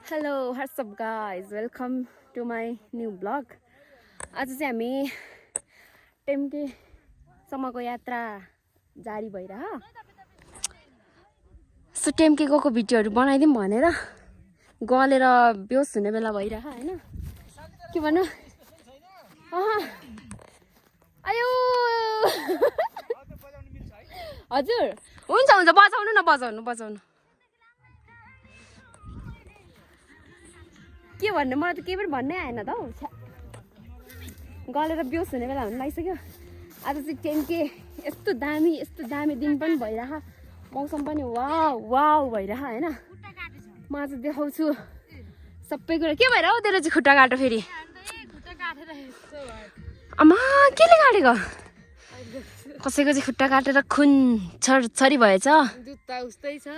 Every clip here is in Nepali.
Hello, what's up guys? Welcome to my new vlog. आज चाहिँ हामी टेम्के सम्मको यात्रा जारी भइरह। सो टेम्के गएको भिडियोहरु बनाइदिम भनेर गलेर बेहोस हुने बेला भइरह हैन। के भन्नु? आयो हजुर हुन्छ हुन्छ बजाउनु न बजाउनु के भन्नु मलाई त केही पनि भन्नै आएन त हौ गलेर बेहोस हुने बेला हुन लागिसक्यो आज चाहिँ टेम्के यस्तो दामी दिन पनि भइरह मौसम पनि वाउ भइरह हैन म आज देखाउँछु सबै कुरा के भइरह हौ तेरो चाहिँ खुट्टा काट्यो फेरि अम्मा केले काटेको कसैको चाहिँ खुट्टा काटेर खुन छरी भएछ जुत्ता उस्तै छ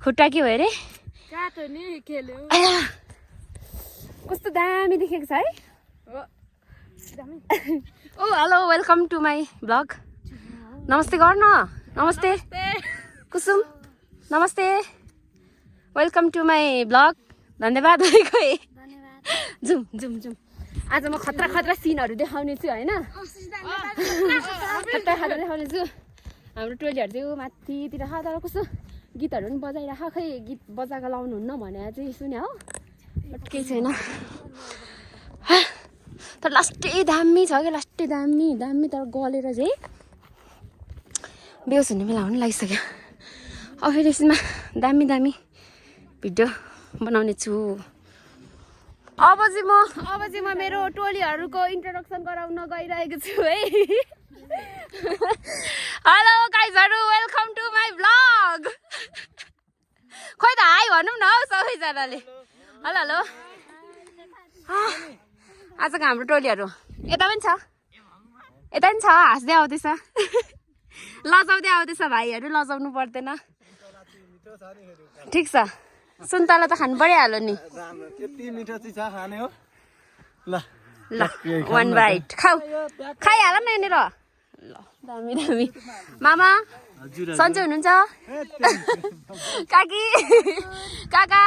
खुट्टा के भयो रे काट्यो नि खेल्यो कस्तो दामी देखेको छ है ओ hello welcome to my blog नमस्ते गर्न नमस्ते कुसुम नमस्ते वेलकम टु माई ब्लग धन्यवाद जुम आज म खतरा सिनहरु देखाउने छु हैन खतरा देखाउने छु हाम्रो टोलीहरु चाहिँ माथितिर तर कस्तो गीतहरु पनि बजाइराख खै गीत बजाएको लाउनु हुन्न भने चाहिँ सुन्या हो बट केही छैन तर लास्टै दामी छ के लास्टै दामी तर गलेर चाहिँ बेहोस हुने बेला हुन लागिसक्यो अब फेरि यसमा दामी भिडियो बनाउने छु अब चाहिँ म मेरो टोलीहरुको इन्ट्रोडक्सन गराउन गइरहेको छु है हेलो गाइजहरु वेलकम टु माई ब्लग खोइ त हाई भनौँ न हौ सबैजनाले हेलो आजको हाम्रो टोलीहरु यता पनि छ हाँस्दै आउँदैछ लजाउँदै आउँदैछ भाइहरु लजाउनु पर्दैन ठिक छ सुन्तला त खानु परिहाल्यो नि यति मिठो चाहिँ छ खाने हो ल वन बाइट खाइहाल न यहाँनिर ल दामी मामा सन्चै हुनुहुन्छ काका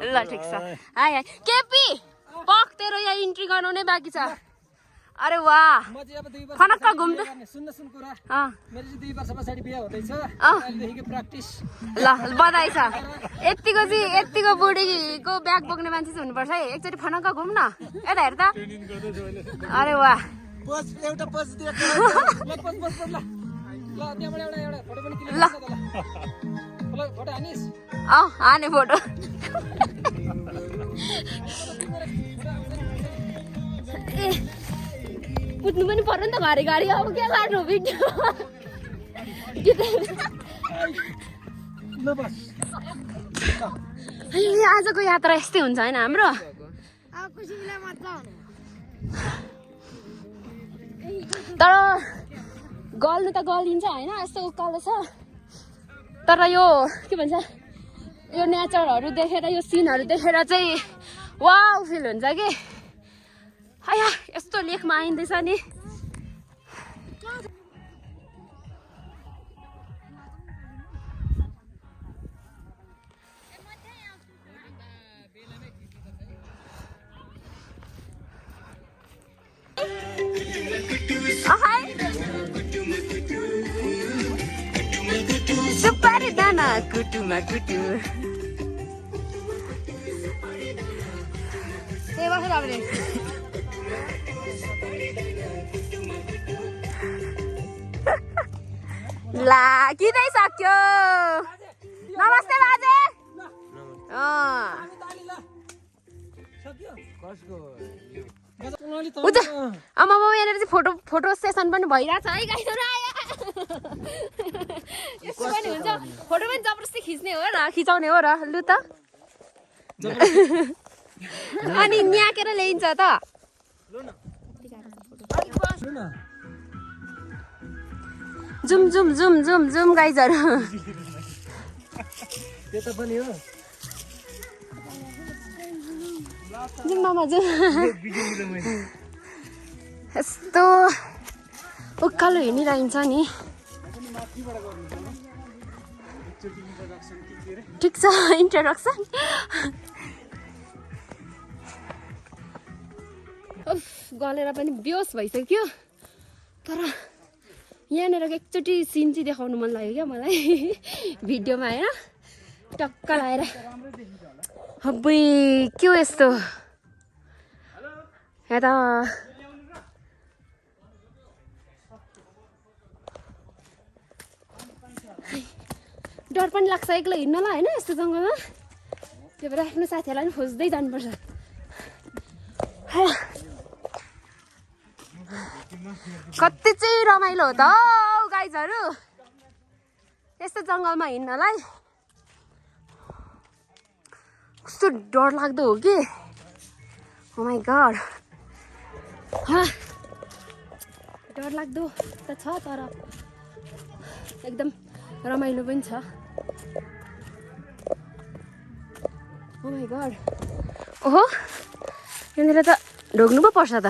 ल ठिक छ हाय केपी पक तेरो यहाँ इन्ट्री गराउनै बाँकी छ अरे वाह खनक्क घुम्दै सुन्न कुरा मेरो चाहिँ 2 वर्ष पछाडि बिहे हुँदैछ अहिलेदेखिको प्र्याक्टिस ल बधाई छ यतिको बुढीको ब्याग बोक्ने मान्छे चाहिँ हुनुपर्छ है एकचोटि फनक्क घुम न यता हेर त अरे वाह एउटा पोज दिएर ल त्यहाँबाट एउटा फोटो पनि क्लिक ल फोटो हानिस् हाने फोटो कुद्नु पनि पर्यो नि त घरी अब के गर्नु भिडियो आजको यात्रा यस्तै हुन्छ हैन हाम्रो तर गल्नु त गलिन्छ हैन यस्तो उकालो छ तर यो के भन्छ यो नेचरहरु देखेर यो सिनहरु देखेर चाहिँ वाउ फिल हुन्छ के आया यस्तो लेखमा आइन्दैछ नि सुपारी दाना कुटुमा कुटु ला किदैसक्यो नमस्ते बाजे आमा यहाँनिर चाहिँ फोटो सेसन पनि भइरहेछ है गाइजहरु यस्तो पनि हुन्छ फोटो पनि जबरजस्ती खिच्ने हो र खिचाउने हो र लु त अनि न्याकेर ल्याइन्छ त जुम गाइजहरु त्यता पनि हो जुम मामा जुम यस्तो उकालो हिँडिरहन्छ नि ठिक छ इन्ट्रोडक्सन उफ गलेर पनि बेहोस भइसक्यो तर यहाँनिर एकचोटि सिन चाहिँ देखाउनु मन लाग्यो क्या मलाई भिडियोमा होइन टक्क लगाएर अब्बुई के हो यस्तो यहाँ त डर पनि लाग्छ एक्लै हिँड्नलाई होइन यस्तो जङ्गलमा त्यही भएर आफ्नो साथीहरूलाई पनि खोज्दै जानुपर्छ कति चाहिँ रमाइलो हो त गाइजहरू यस्तो जङ्गलमा हिँड्नलाई कस्तो डर लाग्दो हो कि ओ माई गॉड डर लाग्दो त छ तर एकदम रमाइलो पनि छ ओ माई गॉड ओहो यहाँनिर त ढोग्नु पो पर्छ त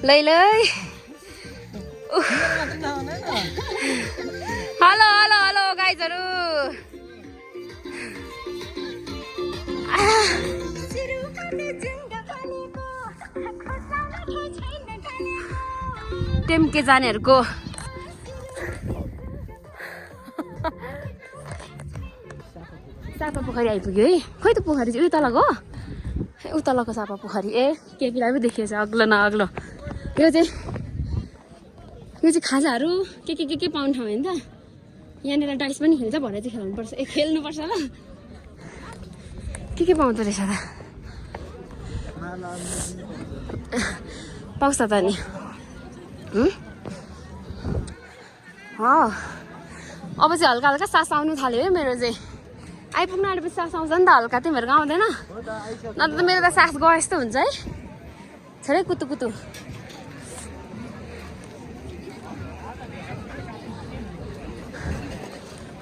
लै हेलो हेलो हेलो गाइजहरू टेम्के जानेहरूको सापा पोखरी आइपुग्यो है खोइ त पोखरी चाहिँ उयो तलको उतलको सापा पोखरी ए केपीलाई पनि देखिएछ अग्लो न अग्लो यो चाहिँ खाजाहरू के पाउने ठाउँ होइन त यहाँनिर डाइस पनि खेल्छ भनेर चाहिँ खेल्नुपर्छ ए खेल्नुपर्छ ल के पाउँदो रहेछ त पाउँछ त नि अब चाहिँ हल्का हल्का सास आउनु थाल्यो है मेरो चाहिँ आइपुग्नु आएपछि सास आउँछ नि त हल्का त्यही भएर आउँदैन नत्र त मेरो त सास गए जस्तो हुन्छ है छोडै कुतु कुतु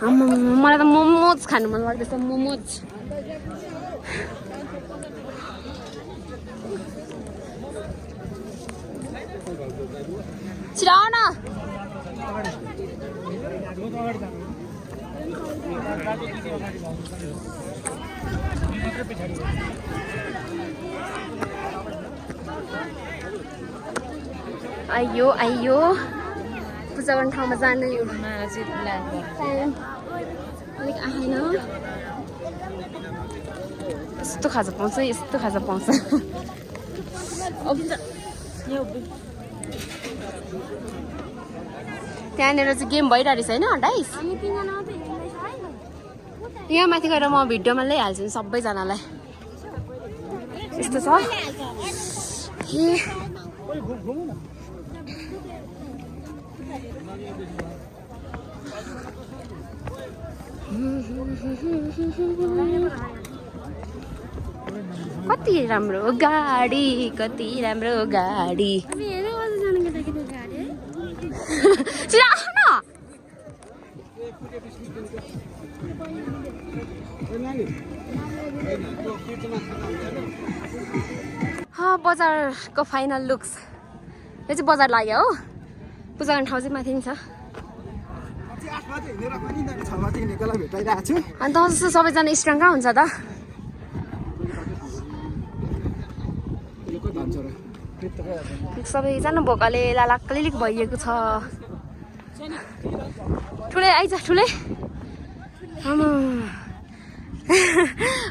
मलाई त मोमोज खानु मन लाग्दैछ मोमोज छिराउ न आइयो आइयो पूजा गर्ने ठाउँमा जानु अलिक आएन यस्तो खाजा पाउँछ यस्तो खाजा पाउँछ त्यहाँनिर चाहिँ गेम भइरहेको रहेछ होइन डाइस यहाँ माथि गएर म भिडियोमा ल्याइहाल्छु नि सबैजनालाई यस्तो छ ए कति राम्रो गाडी कति राम्रो गाडी बजारको फाइनल लुक्स यो चाहिँ बजार लाग्यो हो पूजा गर्ने ठाउँ चाहिँ माथि नि छ अनि त जस्तो सबैजना स्ट्रङ कहाँ हुन्छ त सबैजना भोकाले लालाक्लिक भइएको छ ठुलै आइज ठुलै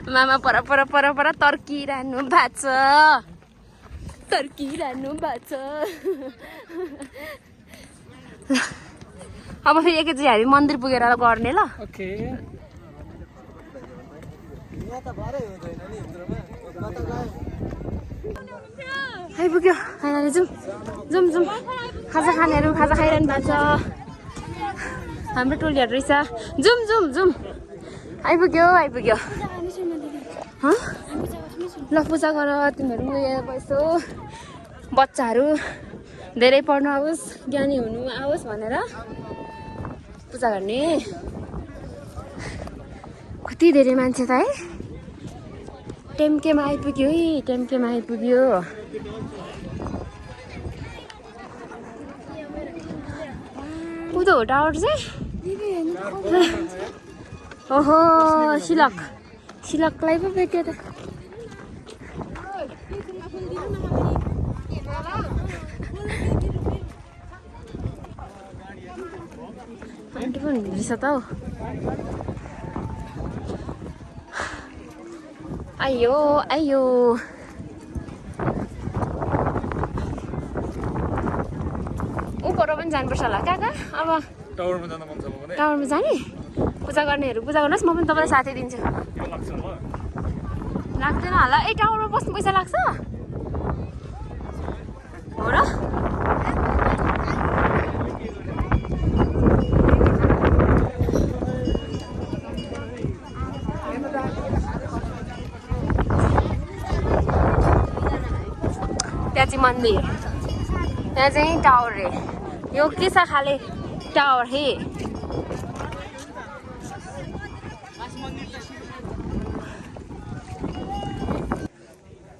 मामा पर पर पर पर तर्किरहनु भएको छ अब फेरि एकैचोटि हामी मन्दिर पुगेर गर्ने ल आइपुग्यो फाइनली जाउँ खाजा खानेहरू खाजा खाइरहनु भएको छ हाम्रो टोलीहरू रहेछ जाउँ आइपुग्यो ल पूजा गर तिमीहरू उयो यसो बच्चाहरू धेरै पढ्नु आओस् ज्ञानी हुनु आओस् भनेर पूजा गर्ने कति धेरै मान्छे त है टेम्केमा आइपुग्यो उँधो हो टावर चाहिँ ओहो सिलकलाई पो भेट्यो त आन्टी पनि हिँड्दैछ त हौ आयो आयो ऊपर पनि जानुपर्छ होला कहाँ अब टावरमा जान मन छ भने टावरमा जाने पूजा गर्नेहरू पूजा गर्नुहोस् म पनि तपाईँलाई साथी दिन्छु लाग्दैन होला ए टावरमा बस्नु पैसा लाग्छ हो र त्यहाँ चाहिँ मन्दिर त्यहाँ चाहिँ टावर रे यो के छ खाले टावर हे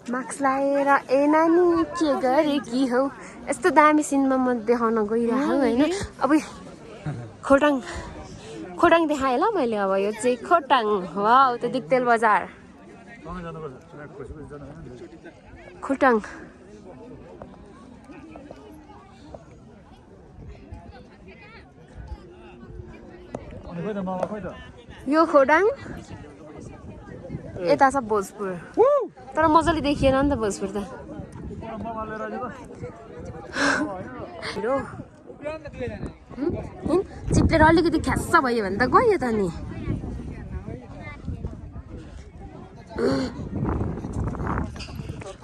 मास्क लगाएर ए नानी के गरेकी हौ यस्तो दामी सिनमा म देखाउन गइरहेको होइन अब खोटाङ देखाएँ ल मैले अब यो चाहिँ खोटाङ वाउ त्यो दिक्तेल बजार खोटाङ यो खोटाङ यता छ भोजपुर तर मजाले देखिएन नि त भोजपुर त चिप्लेर अलिकति ख्यास्स भयो भने त गयो त नि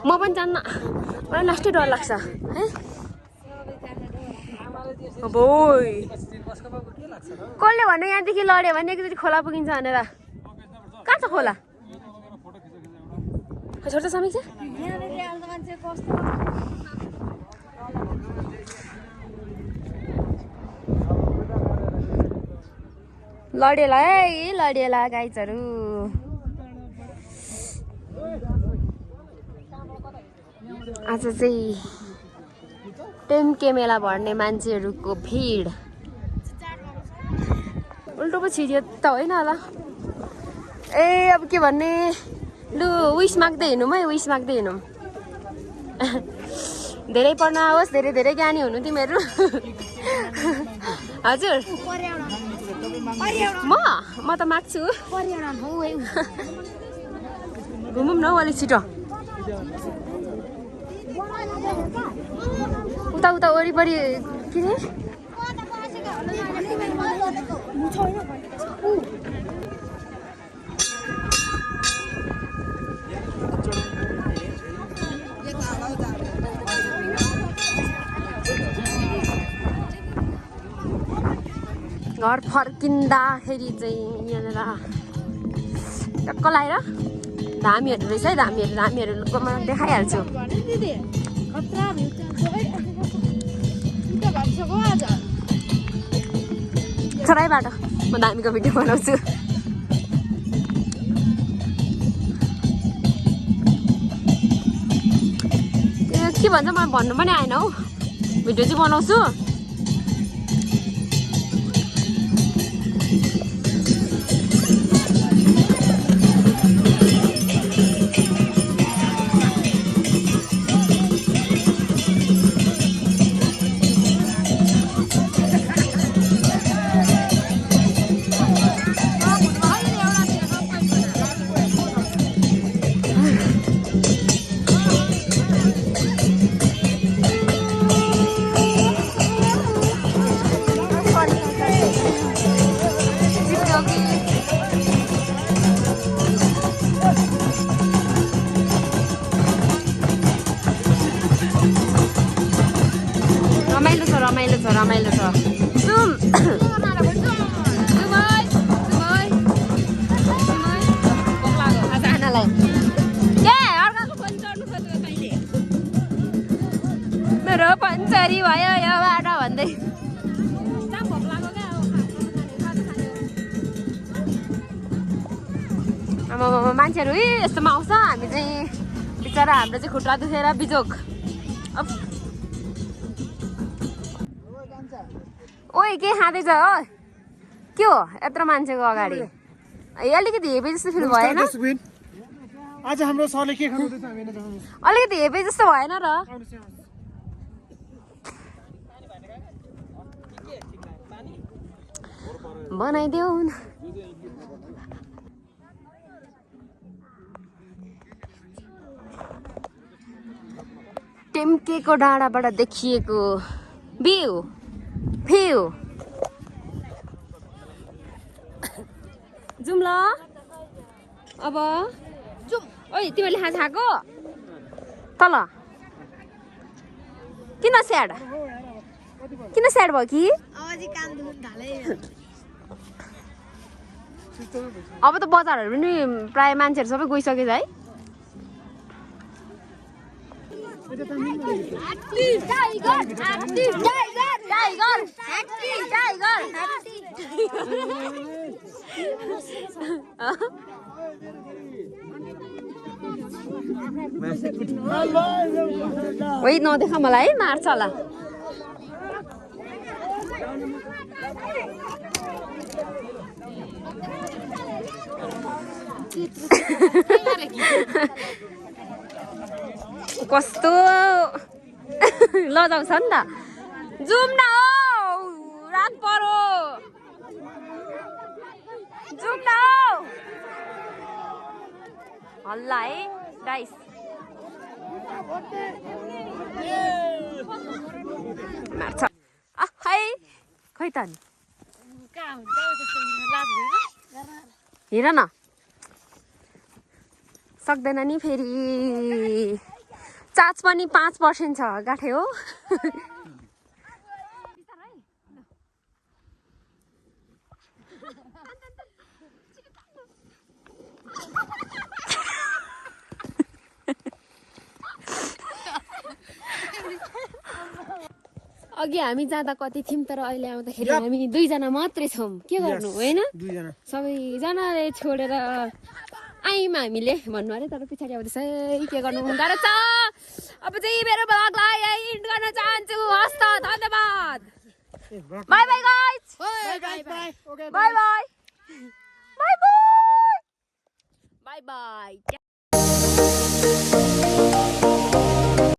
म पनि जान्न मलाई लास्टै डर लाग्छ है कसले भन्यो यहाँदेखि लड्यो भने एकचोटि खोला पुगिन्छ भनेर कहाँ छ खोला छोड्छ समीक्षा लडेला है लडेला गाइजहरू आज चाहिँ टेम्के मेला भर्ने मान्छेहरूको भिड उल्टो पो छिर्यो त होइन होला ए अब के भन्ने लु विस माग्दै हिँडौँ है विस माग्दै हिँडौँ धेरै पढ्न आओस् धेरै धेरै ज्ञानी हुनु तिमीहरू हजुर म त माग्छु घुमौँ न हौ अलिक छिटो उता उता वरिपरि के अरे घर फर्किँदाखेरि चाहिँ यहाँनिर टक्क लगाएर धामीहरू रहेछ है धामीहरूको म देखाइहाल्छु छोराइबाट म धामीको भिडियो बनाउँछु के भन्छ मलाई भन्नु पनि आएन हौ भिडियो चाहिँ बनाउँछु रमाइलो छ सुम मेरो पञ्चरी भयो यो बाटो भन्दै मान्छेहरू यस्तोमा आउँछ हामी चाहिँ बिचरा हाम्रो चाहिँ खुट्टा दुखेर बिजोग ओइ के खाँदैछ हो के हो यत्रो मान्छेको अगाडि अलिकति हेपे जस्तो फिल भएन आज हाम्रो सरले के खानुहुँदैछ हामी हेर्न जानुहोस् अलिकति हेपे जस्तो भएन र बनाइदेऊ न टेम्केको डाँडाबाट देखिएको भ्यू जाउँ ल अब ओइ तिमीले खाजा खाएको तल किन स्याड भयो कि अब त बजारहरू पनि प्राय मान्छेहरू सबै गइसकेछ है वही नदेखा मलाई मार्छ होला कस्तो लजाउँछ नि त जाउँ न हौ रात परो जाउँ न हौ हल्ला है गाइस मार्छ खै खै त नि हेर न सक्दैन नि फेरि चार्ज पनि 5% छ गाठे हो अघि हामी जाँदा कति थियौँ तर अहिले आउँदाखेरि हामी 2 जना मात्रै छौँ के गर्नु होइन सबैजनाले छोडेर आयौँ हामीले भन्नु अरे तर पछाडि आउँदैछ के गर्नु गाह्रो छ अब चाहिँ मेरो ब्लगलाई यही इन्ड गर्न चाहन्छु हस्त धन्यवाद by by guys by by by by